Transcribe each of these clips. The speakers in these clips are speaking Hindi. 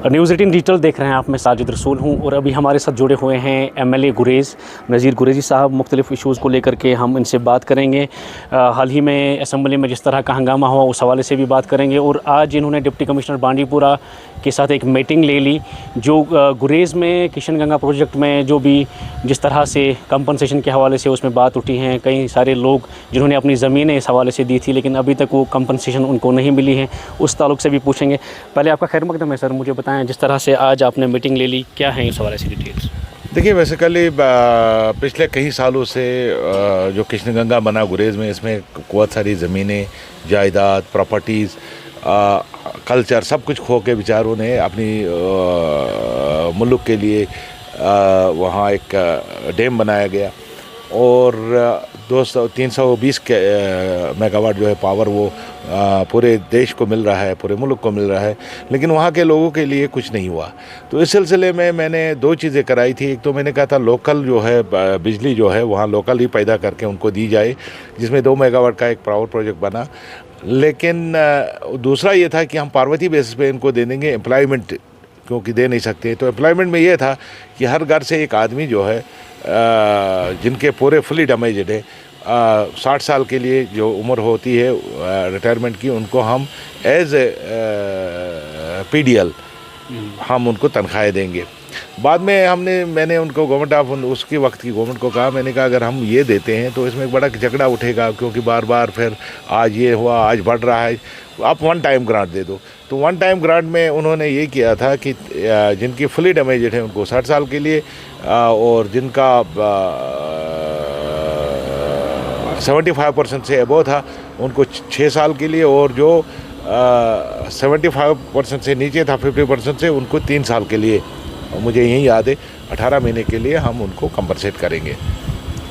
न्यूज़ 18 डिजिटल देख रहे हैं आप। मैं साजिद रसूल हूं और अभी हमारे साथ जुड़े हुए हैं एमएलए गुरेज़ नज़ीर गुरेज़ी साहब। मुख्तलिफ़ इशूज़ को लेकर के हम इनसे बात करेंगे। हाल ही में असम्बली में जिस तरह का हंगामा हुआ उस हवाले से भी बात करेंगे। और आज इन्होंने डिप्टी कमिश्नर बांडीपुरा के साथ एक मीटिंग ले ली, जो गुरेज़ में किशन गंगा प्रोजेक्ट में जो भी जिस तरह से कंपनसेशन के हवाले से उसमें बात उठी हैं। कई सारे लोग जिन्होंने अपनी ज़मीनें इस हवाले से दी थी लेकिन अभी तक वो कंपनसेशन उनको नहीं मिली है, उस ताल्लुक़ से भी पूछेंगे। पहले आपका खैर मकदम है सर, मुझे बताएं जिस तरह से आज आपने मीटिंग ले ली, क्या है इस हवाले से डिटेल्स? देखिए, बेसिकली पिछले कई सालों से जो कृष्ण गंगा बना गुरेज़ में, इसमें बहुत सारी ज़मीनें, जायदाद, प्रॉपर्टीज़, कल्चर सब कुछ खो के बेचारों ने अपनी मुल्क के लिए वहाँ एक डैम बनाया गया और 320 मेगावाट जो है पावर वो पूरे देश को मिल रहा है, पूरे मुल्क को मिल रहा है, लेकिन वहाँ के लोगों के लिए कुछ नहीं हुआ। तो इस सिलसिले में मैंने दो चीज़ें कराई थी। एक तो मैंने कहा था लोकल जो है बिजली जो है वहाँ लोकल ही पैदा करके उनको दी जाए, जिसमें 2 मेगावाट का एक पावर प्रोजेक्ट बना। लेकिन दूसरा ये था कि हम पार्वती बेसिस पे इनको दे देंगे, एम्प्लॉयमेंट क्योंकि दे नहीं सकते। तो एम्प्लॉयमेंट में ये था कि हर घर से एक आदमी जो है जिनके पूरे फुली डैमेज्ड है, 60 साल के लिए जो उम्र होती है रिटायरमेंट की, उनको हम एज ए PDL हम उनको तनख्वाहें देंगे। बाद में मैंने उनको गवर्नमेंट ऑफ उसकी वक्त की गवर्नमेंट को कहा, मैंने कहा अगर हम ये देते हैं तो इसमें एक बड़ा झगड़ा उठेगा, क्योंकि बार बार फिर आज ये हुआ, आज बढ़ रहा है, आप 1 टाइम ग्रांट दे दो। तो 1 टाइम ग्रांट में उन्होंने ये किया था कि जिनकी फुली डैमेज्ड है उनको 60 साल के लिए, और जिनका 75% से अबव था उनको 6 साल के लिए, और जो 75% से नीचे था 50% से उनको 3 साल के लिए, मुझे यही याद है 18 महीने के लिए हम उनको कंपनसेट करेंगे,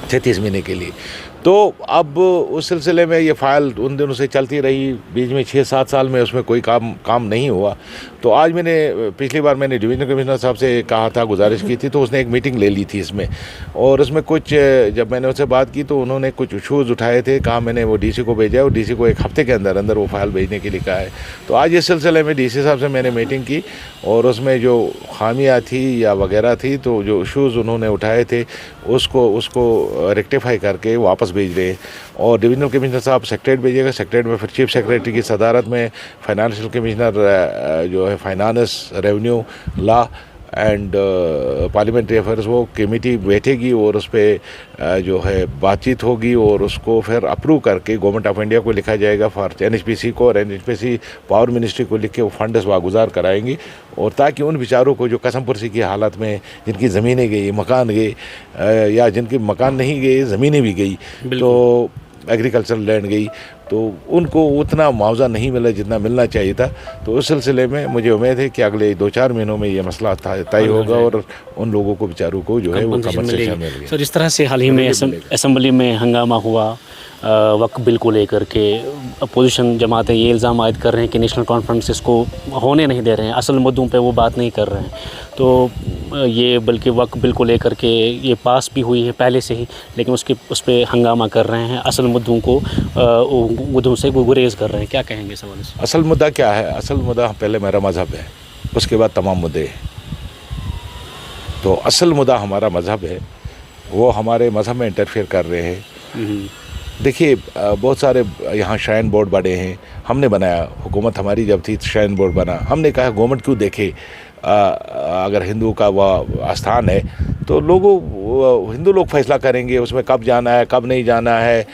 36 महीने के लिए। तो अब उस सिलसिले में ये फ़ाइल उन दिनों से चलती रही, बीच में 6-7 साल में उसमें कोई काम नहीं हुआ। तो आज पिछली बार मैंने डिवीजनल कमिश्नर साहब से कहा था, गुजारिश की थी, तो उसने एक मीटिंग ले ली थी इसमें, और उसमें कुछ जब मैंने उससे बात की तो उन्होंने कुछ इशूज़ उठाए थे। कहा मैंने वो DC को भेजा है और DC को 1 हफ्ते के अंदर अंदर वो फाइल भेजने के लिए कहा है। तो आज इस सिलसिले में DC साहब से मैंने मीटिंग की और उसमें जो खामियाँ थी या वगैरह थी, तो जो इशूज़ उन्होंने उठाए थे उसको रेक्टिफाई करके वापस भेज रहे हैं। और डिविजनल कमिश्नर साहब सेक्रेटरीट भेजिएगा, सेक्रेटरीट में फिर चीफ सेक्रेटरी की सदारत में फाइनेंशियल कमिश्नर जो है finance, revenue, law and parliamentary affairs, वो कमेटी बैठेगी और उस पर जो है बातचीत होगी और उसको फिर अप्रूव करके गवर्नमेंट ऑफ इंडिया को लिखा जाएगा फॉर NHPC को, और NHPC पावर मिनिस्ट्री को लिख के वो फंड वागुजार कराएंगी, और ताकि उन बेचारों को जो कसमपुरसी की हालत में जिनकी ज़मीनें गई, मकान गए, या जिनके मकान नहीं गए ज़मीनें भी गई, तो एग्रीकल्चर लैंड गई, तो उनको उतना मुआवजा नहीं मिला जितना मिलना चाहिए था। तो उस सिलसिले में मुझे उम्मीद है कि अगले 2-4 महीनों में ये मसला तय होगा और उन लोगों को बेचारों को जो है वो कंपनसेशन मिलेगा। सर, जिस तरह से हाल ही में असम्बली में हंगामा हुआ वक्फ बिल को लेकर के, अपोजिशन जमातें ये इल्ज़ाम आयद कर रहे हैं कि नेशनल कॉन्फ्रेंस इसको होने नहीं दे रहे हैं, असल मुद्दों पे वो बात नहीं कर रहे हैं। तो ये बल्कि वक्फ बिल को लेकर के ये पास भी हुई है पहले से ही, लेकिन उस पर हंगामा कर रहे हैं, असल मुद्दों से गुरेज कर रहे हैं। क्या कहेंगे इस हवाले से? असल मुद्दा क्या है? असल मुद्दा पहले मेरा मज़हब है, उसके बाद तमाम मुद्दे हैं। तो असल मुद्दा हमारा मज़हब है, वो हमारे मज़हब में इंटरफेयर कर रहे हैं। देखिए, बहुत सारे यहाँ श्राइन बोर्ड बड़े हैं, हमने बनाया, हुकूमत हमारी जब थी श्राइन बोर्ड बना, हमने कहा गवर्नमेंट क्यों देखे, अगर हिंदू का वह स्थान है तो हिंदू लोग फैसला करेंगे उसमें कब जाना है, कब नहीं जाना है,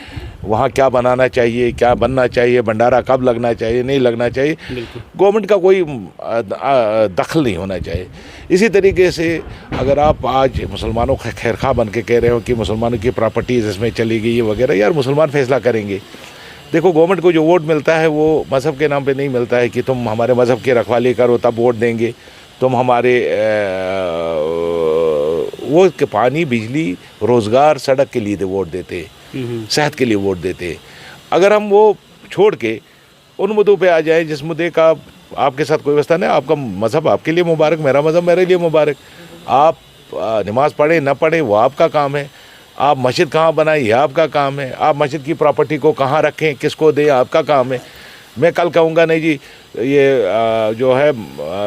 वहाँ क्या बनाना चाहिए, क्या बनना चाहिए, भंडारा कब लगना चाहिए, नहीं लगना चाहिए, गवर्नमेंट का कोई दखल नहीं होना चाहिए। इसी तरीके से अगर आप आज मुसलमानों का खैरखा बन के कह रहे हो कि मुसलमानों की प्रॉपर्टीज़ इसमें चली गई वगैरह, यार मुसलमान फैसला करेंगे। देखो, गवर्नमेंट को जो वोट मिलता है वो मज़हब के नाम पे नहीं मिलता है कि तुम हमारे मज़हब की रखवाली करो तब वोट देंगे, तुम हमारे वो के पानी, बिजली, रोज़गार, सड़क के लिए वोट देते, सेहत के लिए वोट देते। अगर हम वो छोड़ के उन मुद्दों पे आ जाए जिस मुद्दे का आपके साथ कोई व्यवस्था नहीं, आपका मज़हब आपके लिए मुबारक, मेरा मज़हब मेरे लिए मुबारक, आप नमाज़ पढ़े न पढ़े वो आपका काम है, आप मस्जिद कहाँ बनाएं ये आपका काम है, आप मस्जिद की प्रॉपर्टी को कहाँ रखें, किसको दें, आपका काम है। मैं कल कहूँगा नहीं जी ये जो है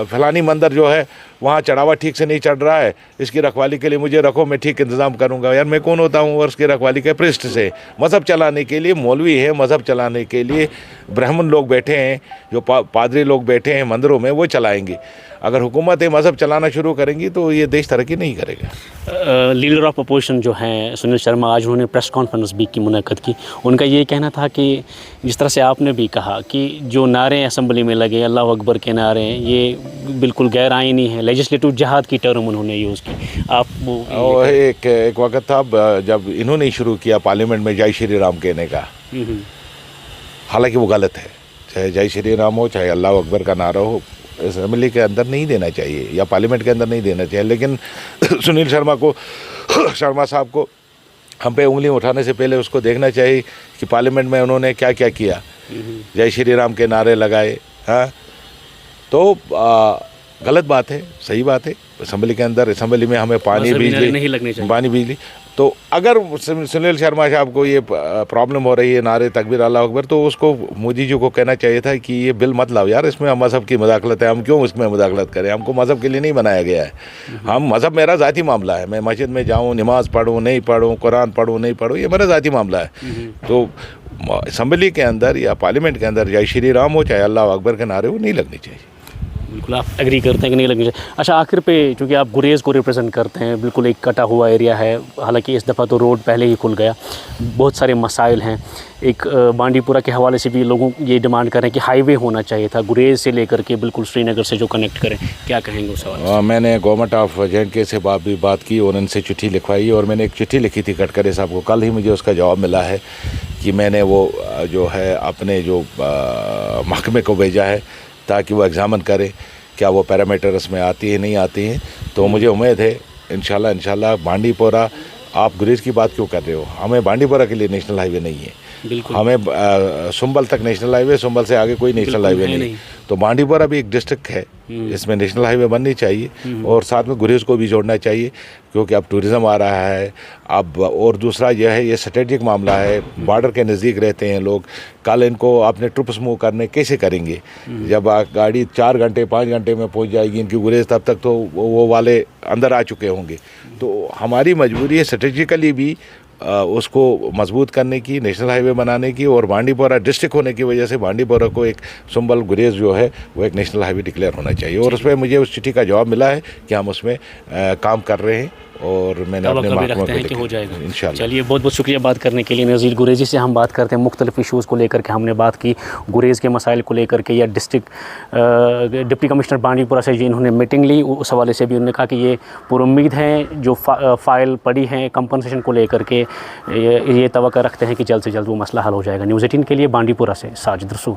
फलानी मंदिर जो है वहाँ चढ़ावा ठीक से नहीं चढ़ रहा है, इसकी रखवाली के लिए मुझे रखो, मैं ठीक इंतज़ाम करूँगा। यार मैं कौन होता हूँ और उसकी रखवाली के पृष्ठ से? मज़हब चलाने के लिए मौलवी हैं, मज़हब चलाने के लिए ब्राह्मण लोग बैठे हैं, जो पादरी लोग बैठे हैं मंदिरों में, वो चलाएंगे। अगर हुकूमतें मज़हब चलाना शुरू करेंगी तो ये देश तरक्की नहीं करेगा। लीडर ऑफ अपोजिशन जो हैं सुनील शर्मा, आज उन्होंने प्रेस कॉन्फ्रेंस भी की मुनक़्क़द की। उनका ये कहना था कि जिस तरह से आपने भी कहा कि जो नारे असेंबली में लगे, अल्लाह अकबर के नारे हैं, ये बिल्कुल गैर आइनी है। लेजिस्लेटिव जहाद की टर्म उन्होंने यूज़ की। आप वो एक वक्त था जब इन्होंने शुरू किया पार्लियामेंट में जय श्री राम कहने का, हालांकि वो गलत है। चाहे जय श्री राम हो, चाहे अल्लाह अकबर का नारा हो, असेंबली के अंदर नहीं देना चाहिए या पार्लियामेंट के अंदर नहीं देना चाहिए। लेकिन सुनील शर्मा साहब को हम पे उंगली उठाने से पहले उसको देखना चाहिए कि पार्लियामेंट में उन्होंने क्या क्या किया। जय श्री राम के नारे लगाए, हाँ, तो गलत बात है, सही बात है। असेंबली में हमें पानी बिजली तो अगर सुनील शर्मा साहब को ये प्रॉब्लम हो रही है नारे तकबीर अल्लाह अकबर, तो उसको मोदी जी को कहना चाहिए था कि ये बिल मत लाओ यार, इसमें हम मज़हब की मुदाखलत है, हम क्यों इसमें मुदाखलत करें? हमको मज़हब के लिए नहीं बनाया गया है। हम मज़हब मेरा ज़ाती मामला है, मैं मस्जिद में जाऊँ, नमाज़ पढ़ूँ नहीं पढ़ूँ, कुरान पढ़ूँ नहीं पढ़ूँ, ये मेरा ज़ाती मामला है। तो असेंबली के अंदर या पार्लियामेंट के अंदर जय श्री राम हो चाहे अल्लाह अकबर के नारे वो नहीं लगने चाहिए। बिल्कुल आप एग्री करते हैं कि नहीं लगनी चाहिए। अच्छा, आखिर पे चूँकि आप गुरेज़ को रिप्रेजेंट करते हैं, बिल्कुल एक कटा हुआ एरिया है, हालांकि इस दफ़ा तो रोड पहले ही खुल गया, बहुत सारे मसाइल हैं। एक बांडीपुरा के हवाले से भी लोगों ये डिमांड कर रहे हैं कि हाईवे होना चाहिए था गुरेज़ से लेकर के बिल्कुल श्रीनगर से जो कनेक्ट करें। क्या कहेंगे उस सवाल? मैंने गवर्नमेंट ऑफ J&K से भी बात की और उनसे चिट्ठी लिखवाई, और मैंने एक चिट्ठी लिखी थी गडकरी साहब को। कल ही मुझे उसका जवाब मिला है कि मैंने वो जो है अपने जो महकमे को भेजा है ताकि वो एग्ज़ामिन करें क्या वो पैरामीटर्स में आती है नहीं आती हैं। तो मुझे उम्मीद है इंशाल्लाह बांडीपुरा, आप गुरेज़ की बात क्यों कर रहे हो? हमें बांडीपुरा के लिए नेशनल हाईवे नहीं है, हमें सुंबल तक नेशनल हाईवे, सुंबल से आगे कोई नेशनल हाईवे नहीं। तो बांडीपुरा भी एक डिस्ट्रिक्ट है, इसमें नेशनल हाईवे बननी चाहिए और साथ में गुरेज़ को भी जोड़ना चाहिए, क्योंकि अब टूरिज़्म आ रहा है अब। और दूसरा यह है, ये स्ट्रेटेजिक मामला है, बॉर्डर के नज़दीक रहते हैं लोग। कल इनको अपने ट्रुप्स मूव करने कैसे करेंगे? जब गाड़ी 4 घंटे 5 घंटे में पहुंच जाएगी इनकी गुरेज़, तब तक तो वो वाले अंदर आ चुके होंगे। तो हमारी मजबूरी है स्ट्रेटेजिकली भी उसको मजबूत करने की, नेशनल हाईवे बनाने की, और बांडीपुरा डिस्ट्रिक्ट होने की वजह से बांडीपुरा को एक सुंबल गुरेज़ जो है वो एक नेशनल हाईवे डिक्लेयर होना चाहिए। और उसमें मुझे उस चिट्ठी का जवाब मिला है कि हम उसमें काम कर रहे हैं और मैंने अपने महकमे को कि हो जाएगा इंशाल्लाह। चलिए, बहुत बहुत शुक्रिया बात करने के लिए। नज़ीर गुरेज़ी से हम बात करते हैं मुख्तलिफ इशूज़ को लेकर के, हमने बात की गुरेज़ के मसाइल को लेकर के, या डिस्ट्रिक्ट डिप्टी कमिश्नर बांडीपुरा से जिन्होंने मीटिंग ली, उस हवाले से भी उन्होंने कहा कि ये पुरुम्मीद हैं, जो फ़ाइल पड़ी हैं कंपनसेशन को लेकर के, ये तवक्को रखते हैं कि जल्द से जल्द वो मसला हल हो जाएगा। न्यूज़ 18 के लिए बांडीपुरा से साजिद रसूल।